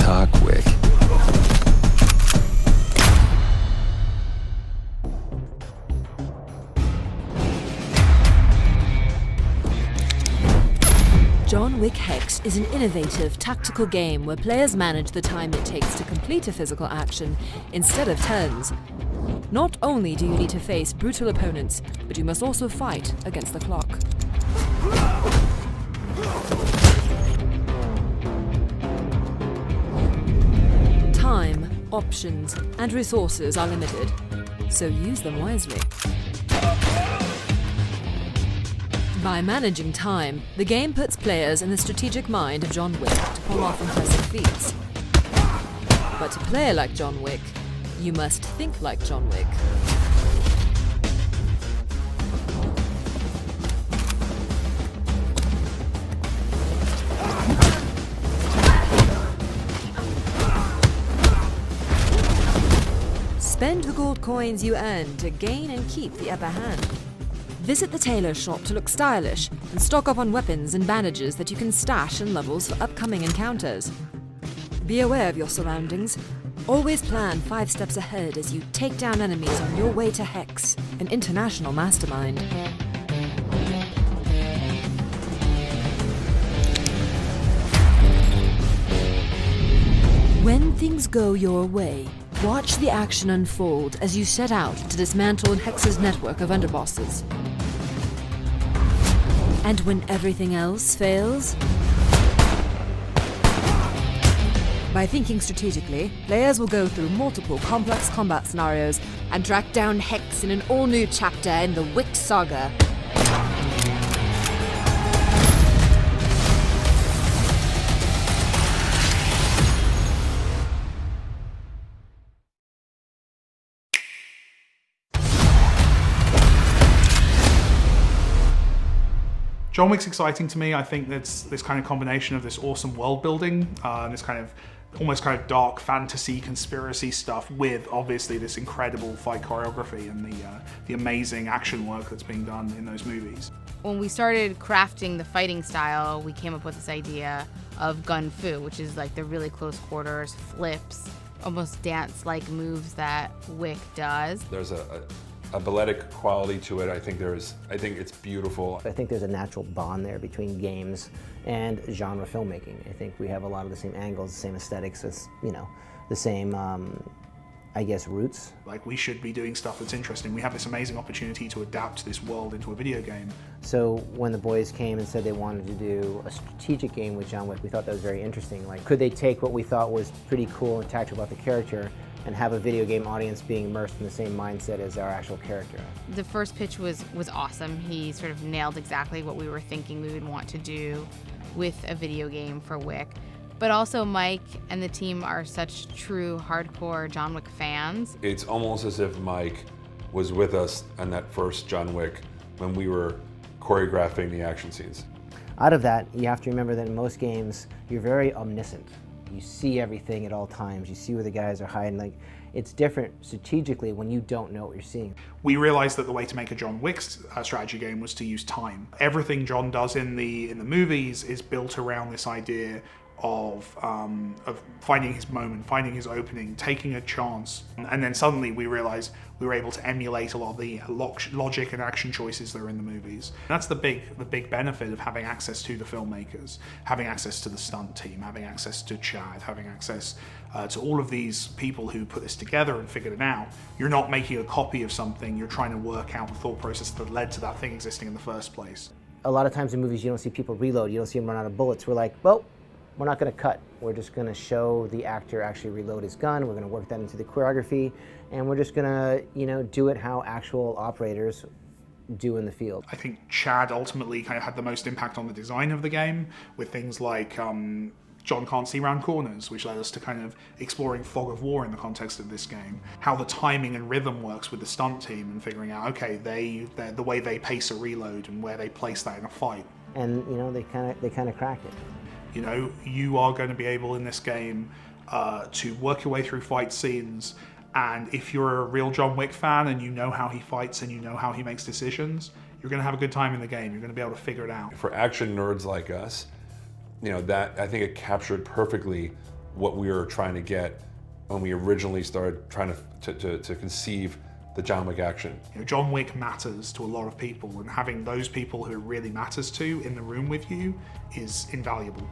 Talk Wick. John Wick Hex is an innovative, tactical game where players manage the time it takes to complete a physical action instead of turns. Not only do you need to face brutal opponents, but you must also fight against the clock. Time, options, and resources are limited, so use them wisely. By managing time, the game puts players in the strategic mind of John Wick to pull off impressive feats. But to play like John Wick, you must think like John Wick. Spend the gold coins you earn to gain and keep the upper hand. Visit the tailor shop to look stylish and stock up on weapons and bandages that you can stash in levels for upcoming encounters. Be aware of your surroundings. Always plan 5 steps ahead as you take down enemies on your way to Hex, an international mastermind. When things go your way, watch the action unfold as you set out to dismantle Hex's network of underbosses. And when everything else fails? By thinking strategically, players will go through multiple complex combat scenarios and track down Hex in an all-new chapter in the Wick saga. John Wick's exciting to me. I think that's this kind of combination of this awesome world building, this kind of almost kind of dark fantasy conspiracy stuff with obviously this incredible fight choreography and the amazing action work that's being done in those movies. When we started crafting the fighting style, we came up with this idea of gun fu, which is like the really close quarters, flips, almost dance-like moves that Wick does. There's a balletic quality to it. I think it's beautiful. I think there's a natural bond there between games and genre filmmaking. I think we have a lot of the same angles, the same aesthetics, the same, I guess, roots. Like, we should be doing stuff that's interesting. We have this amazing opportunity to adapt this world into a video game. So when the boys came and said they wanted to do a strategic game with John Wick, we thought that was very interesting. Like, could they take what we thought was pretty cool and tactical about the character and have a video game audience being immersed in the same mindset as our actual character? The first pitch was awesome. He sort of nailed exactly what we were thinking we would want to do with a video game for Wick. But also Mike and the team are such true hardcore John Wick fans. It's almost as if Mike was with us on that first John Wick when we were choreographing the action scenes. Out of that, you have to remember that in most games, you're very omniscient. You see everything at all times. You see where the guys are hiding. Like, it's different strategically when you don't know what you're seeing. We realized that the way to make a John Wick strategy game was to use time. Everything John does in the movies is built around this idea of finding his moment, finding his opening, taking a chance, and then suddenly we realized we were able to emulate a lot of the logic and action choices that are in the movies. That's the big benefit of having access to the filmmakers, having access to the stunt team, having access to Chad, having access to all of these people who put this together and figured it out. You're not making a copy of something, you're trying to work out the thought process that led to that thing existing in the first place. A lot of times in movies you don't see people reload, you don't see them run out of bullets. We're like, well, we're not going to cut. We're just going to show the actor actually reload his gun. We're going to work that into the choreography, and we're just going to, do it how actual operators do in the field. I think Chad ultimately kind of had the most impact on the design of the game with things like John can't see around corners, which led us to kind of exploring fog of war in the context of this game. How the timing and rhythm works with the stunt team and figuring out, okay, the way they pace a reload and where they place that in a fight. And they kind of cracked it. You are going to be able in this game to work your way through fight scenes, and if you're a real John Wick fan and you know how he fights and you know how he makes decisions, you're going to have a good time in the game. You're going to be able to figure it out. For action nerds like us, that I think it captured perfectly what we were trying to get when we originally started trying to conceive the John Wick action. You know, John Wick matters to a lot of people, and having those people who it really matters to in the room with you is invaluable.